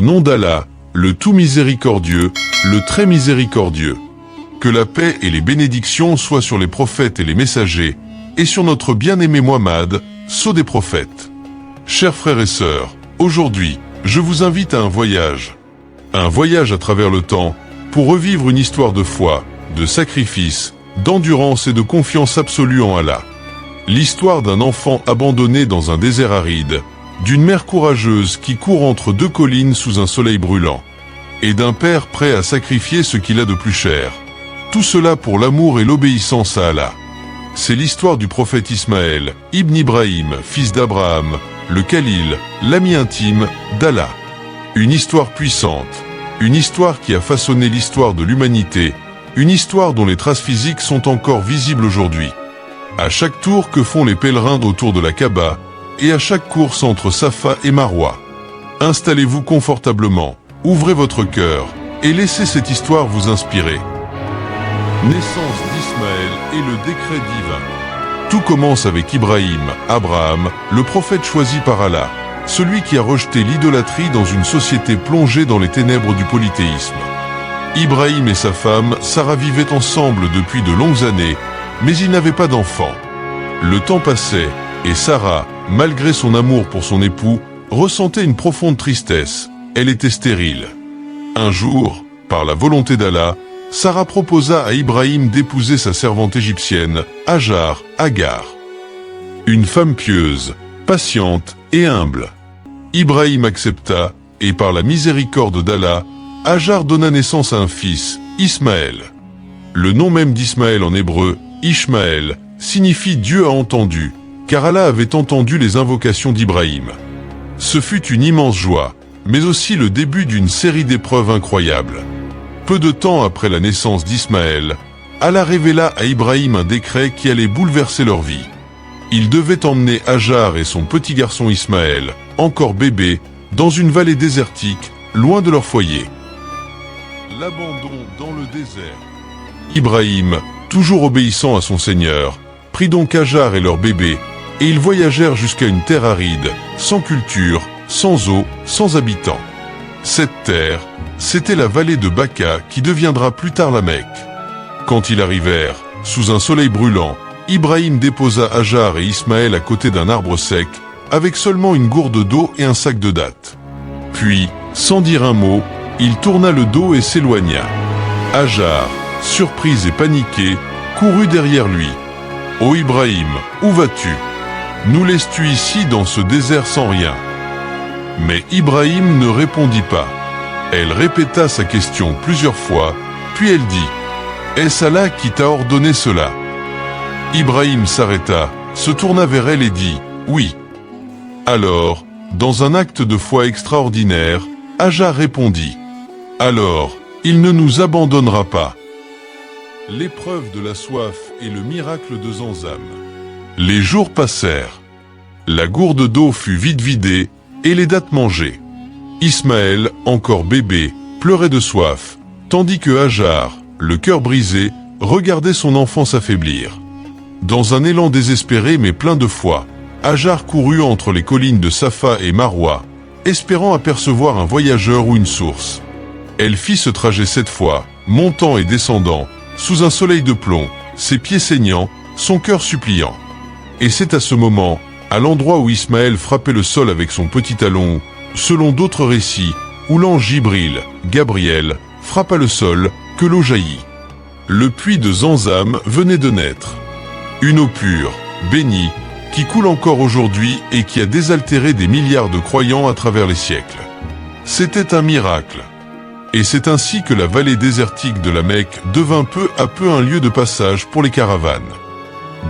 Au nom d'Allah, le tout miséricordieux, le très miséricordieux. Que la paix et les bénédictions soient sur les prophètes et les messagers, et sur notre bien-aimé Muhammad, sceau des prophètes. Chers frères et sœurs, aujourd'hui, je vous invite à un voyage. Un voyage à travers le temps, pour revivre une histoire de foi, de sacrifice, d'endurance et de confiance absolue en Allah. L'histoire d'un enfant abandonné dans un désert aride, d'une mère courageuse qui court entre deux collines sous un soleil brûlant, et d'un père prêt à sacrifier ce qu'il a de plus cher. Tout cela pour l'amour et l'obéissance à Allah. C'est l'histoire du prophète Ismaël, Ibn Ibrahim, fils d'Abraham, le Khalil, l'ami intime d'Allah. Une histoire puissante, une histoire qui a façonné l'histoire de l'humanité, une histoire dont les traces physiques sont encore visibles aujourd'hui. À chaque tour que font les pèlerins autour de la Kaaba, et à chaque course entre Safa et Marwa. Installez-vous confortablement, ouvrez votre cœur, et laissez cette histoire vous inspirer. Naissance d'Ismaël et le décret divin. Tout commence avec Ibrahim, Abraham, le prophète choisi par Allah, celui qui a rejeté l'idolâtrie dans une société plongée dans les ténèbres du polythéisme. Ibrahim et sa femme, Sarah, vivaient ensemble depuis de longues années, mais ils n'avaient pas d'enfants. Le temps passait, et Sarah, malgré son amour pour son époux, ressentait une profonde tristesse. Elle était stérile. Un jour, par la volonté d'Allah, Sarah proposa à Ibrahim d'épouser sa servante égyptienne, Agar. Une femme pieuse, patiente et humble. Ibrahim accepta, et par la miséricorde d'Allah, Agar donna naissance à un fils, Ismaël. Le nom même d'Ismaël en hébreu, Ishmaël, signifie Dieu a entendu, car Allah avait entendu les invocations d'Ibrahim. Ce fut une immense joie, mais aussi le début d'une série d'épreuves incroyables. Peu de temps après la naissance d'Ismaël, Allah révéla à Ibrahim un décret qui allait bouleverser leur vie. Il devait emmener Agar et son petit garçon Ismaël, encore bébé, dans une vallée désertique, loin de leur foyer. L'abandon dans le désert. Ibrahim, toujours obéissant à son Seigneur, prit donc Agar et leur bébé, et ils voyagèrent jusqu'à une terre aride, sans culture, sans eau, sans habitants. Cette terre, c'était la vallée de Baka qui deviendra plus tard la Mecque. Quand ils arrivèrent, sous un soleil brûlant, Ibrahim déposa Agar et Ismaël à côté d'un arbre sec, avec seulement une gourde d'eau et un sac de dattes. Puis, sans dire un mot, il tourna le dos et s'éloigna. Agar, surprise et paniquée, courut derrière lui. « Ô Ibrahim, où vas-tu? Nous laisses-tu ici dans ce désert sans rien ?» Mais Ibrahim ne répondit pas. Elle répéta sa question plusieurs fois, puis elle dit « Est-ce Allah qui t'a ordonné cela ?» Ibrahim s'arrêta, se tourna vers elle et dit « Oui ». Alors, dans un acte de foi extraordinaire, Agar répondit « Alors, il ne nous abandonnera pas ». L'épreuve de la soif et le miracle de Zamzam. Les jours passèrent. La gourde d'eau fut vite vidée et les dattes mangées. Ismaël, encore bébé, pleurait de soif, tandis que Agar, le cœur brisé, regardait son enfant s'affaiblir. Dans un élan désespéré mais plein de foi, Agar courut entre les collines de Safa et Marwa, espérant apercevoir un voyageur ou une source. Elle fit ce trajet 7 fois, montant et descendant, sous un soleil de plomb, ses pieds saignants, son cœur suppliant. Et c'est à ce moment, à l'endroit où Ismaël frappait le sol avec son petit talon, selon d'autres récits, où l'ange Jibril, Gabriel, frappa le sol, que l'eau jaillit. Le puits de Zamzam venait de naître. Une eau pure, bénie, qui coule encore aujourd'hui et qui a désaltéré des milliards de croyants à travers les siècles. C'était un miracle. Et c'est ainsi que la vallée désertique de la Mecque devint peu à peu un lieu de passage pour les caravanes.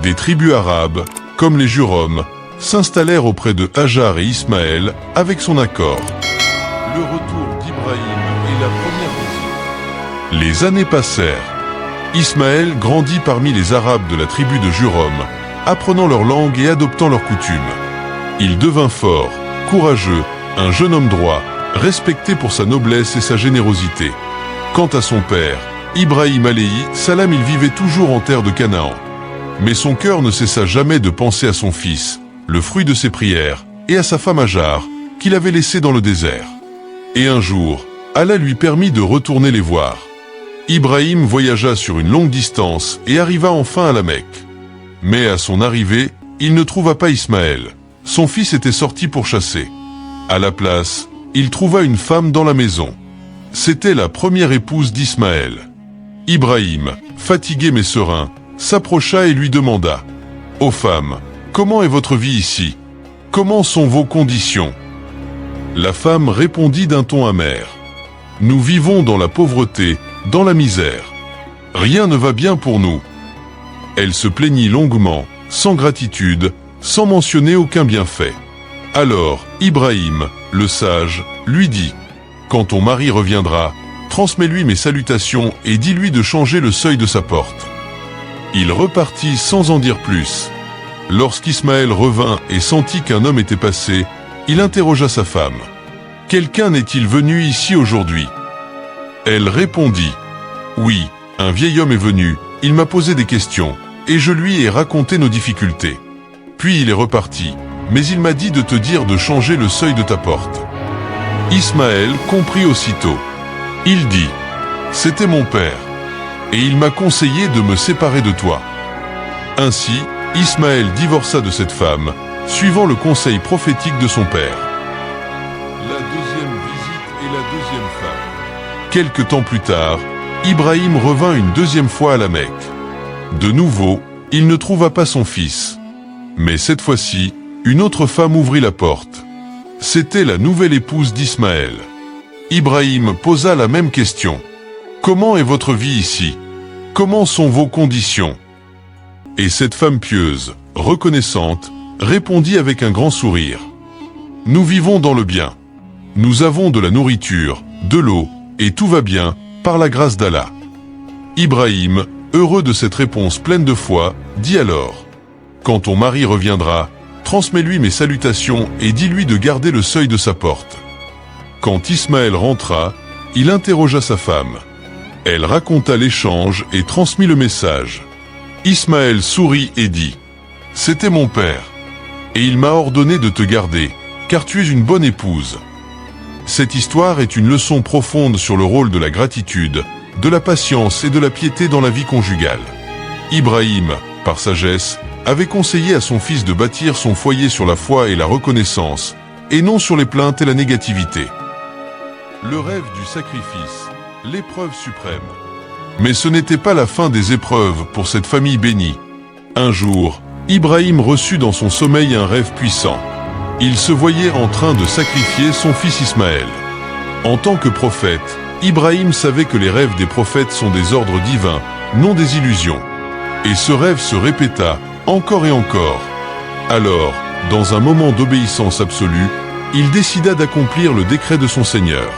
Des tribus arabes, comme les Jurhom, s'installèrent auprès de Agar et Ismaël avec son accord. Le retour d'Ibrahim et la première visite. Les années passèrent. Ismaël grandit parmi les Arabes de la tribu de Jurhom, apprenant leur langue et adoptant leurs coutumes. Il devint fort, courageux, un jeune homme droit, respecté pour sa noblesse et sa générosité. Quant à son père, Ibrahim alayhi salam, il vivait toujours en terre de Canaan. Mais son cœur ne cessa jamais de penser à son fils, le fruit de ses prières, et à sa femme Agar, qu'il avait laissée dans le désert. Et un jour, Allah lui permit de retourner les voir. Ibrahim voyagea sur une longue distance et arriva enfin à la Mecque. Mais à son arrivée, il ne trouva pas Ismaël. Son fils était sorti pour chasser. À la place, il trouva une femme dans la maison. C'était la première épouse d'Ismaël. Ibrahim, fatigué mais serein, s'approcha et lui demanda : « Ô femme, comment est votre vie ici ? Comment sont vos conditions ?» La femme répondit d'un ton amer : « Nous vivons dans la pauvreté, dans la misère. Rien ne va bien pour nous. » Elle se plaignit longuement, sans gratitude, sans mentionner aucun bienfait. Alors, Ibrahim, le sage, lui dit : « Quand ton mari reviendra, transmets-lui mes salutations et dis-lui de changer le seuil de sa porte. » Il repartit sans en dire plus. Lorsqu'Ismaël revint et sentit qu'un homme était passé, il interrogea sa femme : « Quelqu'un n'est-il venu ici aujourd'hui ?» Elle répondit : « Oui, un vieil homme est venu, il m'a posé des questions, et je lui ai raconté nos difficultés. Puis il est reparti, mais il m'a dit de te dire de changer le seuil de ta porte. » Ismaël comprit aussitôt. Il dit : « C'était mon père, et il m'a conseillé de me séparer de toi. » Ainsi, Ismaël divorça de cette femme, suivant le conseil prophétique de son père. La deuxième visite et la deuxième femme. Quelque temps plus tard, Ibrahim revint une deuxième fois à la Mecque. De nouveau, il ne trouva pas son fils. Mais cette fois-ci, une autre femme ouvrit la porte. C'était la nouvelle épouse d'Ismaël. Ibrahim posa la même question. « Comment est votre vie ici ? Comment sont vos conditions ?» Et cette femme pieuse, reconnaissante, répondit avec un grand sourire : « Nous vivons dans le bien. Nous avons de la nourriture, de l'eau, et tout va bien, par la grâce d'Allah. » Ibrahim, heureux de cette réponse pleine de foi, dit alors : « Quand ton mari reviendra, transmets-lui mes salutations et dis-lui de garder le seuil de sa porte. » Quand Ismaël rentra, il interrogea sa femme. Elle raconta l'échange et transmit le message. Ismaël sourit et dit : « C'était mon père, et il m'a ordonné de te garder, car tu es une bonne épouse. » Cette histoire est une leçon profonde sur le rôle de la gratitude, de la patience et de la piété dans la vie conjugale. Ibrahim, par sagesse, avait conseillé à son fils de bâtir son foyer sur la foi et la reconnaissance, et non sur les plaintes et la négativité. Le rêve du sacrifice, l'épreuve suprême. Mais ce n'était pas la fin des épreuves pour cette famille bénie. Un jour, Ibrahim reçut dans son sommeil un rêve puissant. Il se voyait en train de sacrifier son fils Ismaël. En tant que prophète, Ibrahim savait que les rêves des prophètes sont des ordres divins, non des illusions. Et ce rêve se répéta, encore et encore. Alors, dans un moment d'obéissance absolue, il décida d'accomplir le décret de son Seigneur.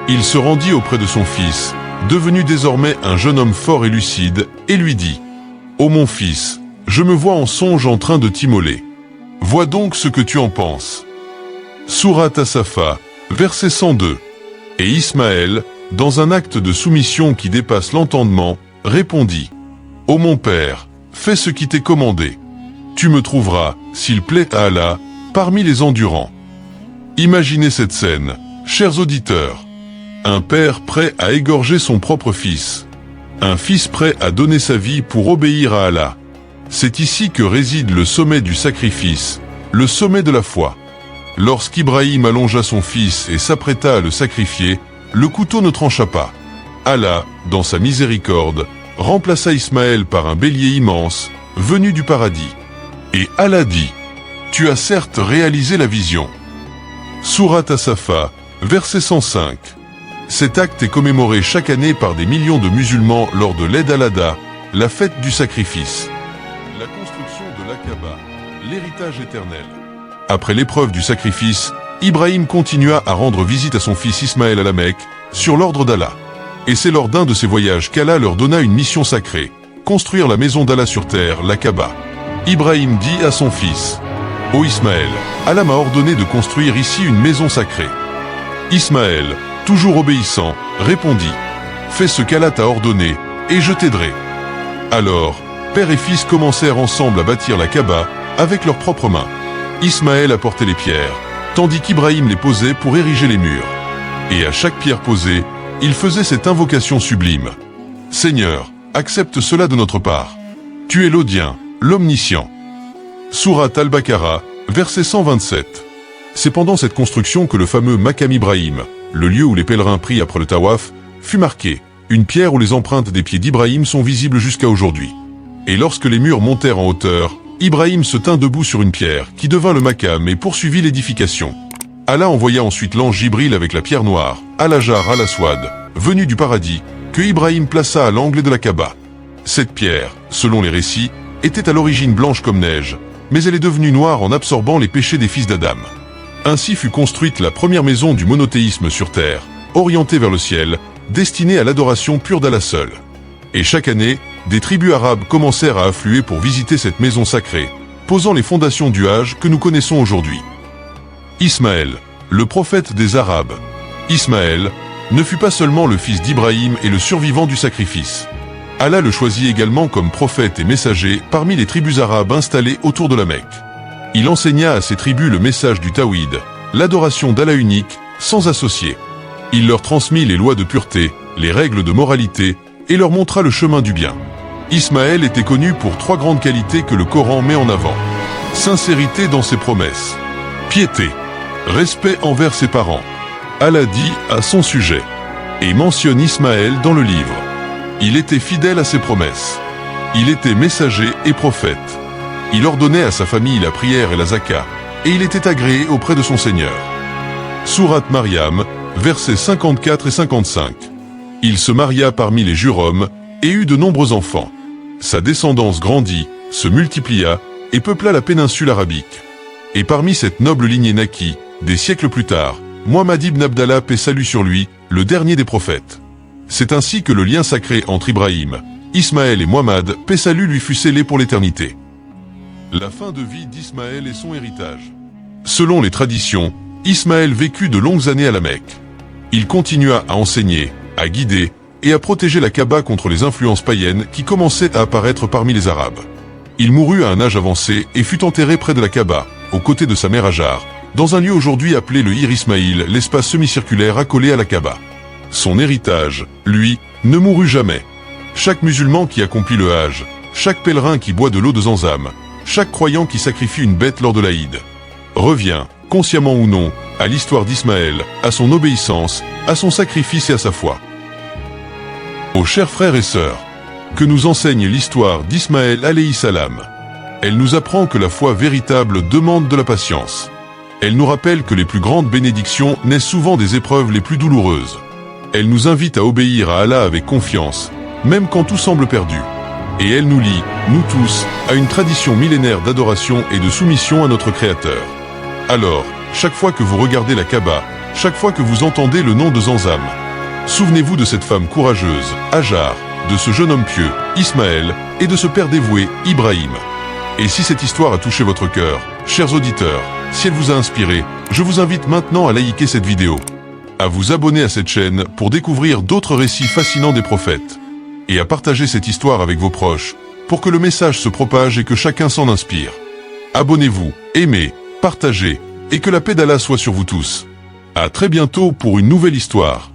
Il se rendit auprès de son fils, devenu désormais un jeune homme fort et lucide, et lui dit : « Ô mon fils, je me vois en songe en train de t'immoler. Vois donc ce que tu en penses. » Sourate As-Safa, verset 102. Et Ismaël, dans un acte de soumission qui dépasse l'entendement, répondit : « Ô mon père, fais ce qui t'est commandé. Tu me trouveras, s'il plaît à Allah, parmi les endurants. » Imaginez cette scène, chers auditeurs. Un père prêt à égorger son propre fils. Un fils prêt à donner sa vie pour obéir à Allah. C'est ici que réside le sommet du sacrifice, le sommet de la foi. Lorsqu'Ibrahim allongea son fils et s'apprêta à le sacrifier, le couteau ne trancha pas. Allah, dans sa miséricorde, remplaça Ismaël par un bélier immense, venu du paradis. Et Allah dit : « Tu as certes réalisé la vision. » Sourate As-Safa, verset 105. Cet acte est commémoré chaque année par des millions de musulmans lors de l'Eid al-Adha, la fête du sacrifice. La construction de l'Aqaba, l'héritage éternel. Après l'épreuve du sacrifice, Ibrahim continua à rendre visite à son fils Ismaël à la Mecque, sur l'ordre d'Allah. Et c'est lors d'un de ces voyages qu'Allah leur donna une mission sacrée, construire la maison d'Allah sur terre, l'Aqaba. Ibrahim dit à son fils : « Ô Ismaël, Allah m'a ordonné de construire ici une maison sacrée. » Ismaël, toujours obéissant, répondit : « Fais ce qu'Allah t'a ordonné, et je t'aiderai. » Alors, père et fils commencèrent ensemble à bâtir la Kaaba, avec leurs propres mains. Ismaël apportait les pierres, tandis qu'Ibrahim les posait pour ériger les murs. Et à chaque pierre posée, il faisait cette invocation sublime. « Seigneur, accepte cela de notre part. Tu es l'Audien, l'Omniscient. » Sourate Al-Baqarah, verset 127. C'est pendant cette construction que le fameux Maqam Ibrahim, le lieu où les pèlerins prient après le tawaf, fut marqué, une pierre où les empreintes des pieds d'Ibrahim sont visibles jusqu'à aujourd'hui. Et lorsque les murs montèrent en hauteur, Ibrahim se tint debout sur une pierre, qui devint le Maqam et poursuivit l'édification. Allah envoya ensuite l'ange Jibril avec la pierre noire, Al-Hajar Al-Aswad, venu du paradis, que Ibrahim plaça à l'angle de la Kaaba. Cette pierre, selon les récits, était à l'origine blanche comme neige, mais elle est devenue noire en absorbant les péchés des fils d'Adam. Ainsi fut construite la première maison du monothéisme sur terre, orientée vers le ciel, destinée à l'adoration pure d'Allah seul. Et chaque année, des tribus arabes commencèrent à affluer pour visiter cette maison sacrée, posant les fondations du Hajj que nous connaissons aujourd'hui. Ismaël, le prophète des Arabes. Ismaël ne fut pas seulement le fils d'Ibrahim et le survivant du sacrifice. Allah le choisit également comme prophète et messager parmi les tribus arabes installées autour de la Mecque. Il enseigna à ces tribus le message du Tawhid, l'adoration d'Allah unique, sans associé. Il leur transmit les lois de pureté, les règles de moralité, et leur montra le chemin du bien. Ismaël était connu pour 3 grandes qualités que le Coran met en avant. Sincérité dans ses promesses. Piété. Respect envers ses parents. Allah dit à son sujet, et mentionne Ismaël dans le livre. Il était fidèle à ses promesses. Il était messager et prophète. Il ordonnait à sa famille la prière et la zakat, et il était agréé auprès de son Seigneur. Sourate Maryam, versets 54 et 55. Il se maria parmi les jurhommes, et eut de nombreux enfants. Sa descendance grandit, se multiplia, et peupla la péninsule arabique. Et parmi cette noble lignée naquit, des siècles plus tard, Muhammad ibn Abdallah, paix salut sur lui, le dernier des prophètes. C'est ainsi que le lien sacré entre Ibrahim, Ismaël et Muhammad, paix salut, lui fut scellé pour l'éternité. La fin de vie d'Ismaël et son héritage. Selon les traditions, Ismaël vécut de longues années à la Mecque. Il continua à enseigner, à guider et à protéger la Kaaba contre les influences païennes qui commençaient à apparaître parmi les Arabes. Il mourut à un âge avancé et fut enterré près de la Kaaba, aux côtés de sa mère Hajar, dans un lieu aujourd'hui appelé le Hir Ismaïl, l'espace semi-circulaire accolé à la Kaaba. Son héritage, lui, ne mourut jamais. Chaque musulman qui accomplit le Hajj, chaque pèlerin qui boit de l'eau de Zamzam, chaque croyant qui sacrifie une bête lors de l'Aïd, revient, consciemment ou non, à l'histoire d'Ismaël, à son obéissance, à son sacrifice et à sa foi. Aux chers frères et sœurs, que nous enseigne l'histoire d'Ismaël alayhi salam. Elle nous apprend que la foi véritable demande de la patience. Elle nous rappelle que les plus grandes bénédictions naissent souvent des épreuves les plus douloureuses. Elle nous invite à obéir à Allah avec confiance, même quand tout semble perdu. Et elle nous lie, nous tous, à une tradition millénaire d'adoration et de soumission à notre Créateur. Alors, chaque fois que vous regardez la Kaaba, chaque fois que vous entendez le nom de Zamzam, souvenez-vous de cette femme courageuse, Hajar, de ce jeune homme pieux, Ismaël, et de ce père dévoué, Ibrahim. Et si cette histoire a touché votre cœur, chers auditeurs, si elle vous a inspiré, je vous invite maintenant à liker cette vidéo, à vous abonner à cette chaîne pour découvrir d'autres récits fascinants des prophètes, et à partager cette histoire avec vos proches, pour que le message se propage et que chacun s'en inspire. Abonnez-vous, aimez, partagez, et que la paix d'Allah soit sur vous tous. À très bientôt pour une nouvelle histoire.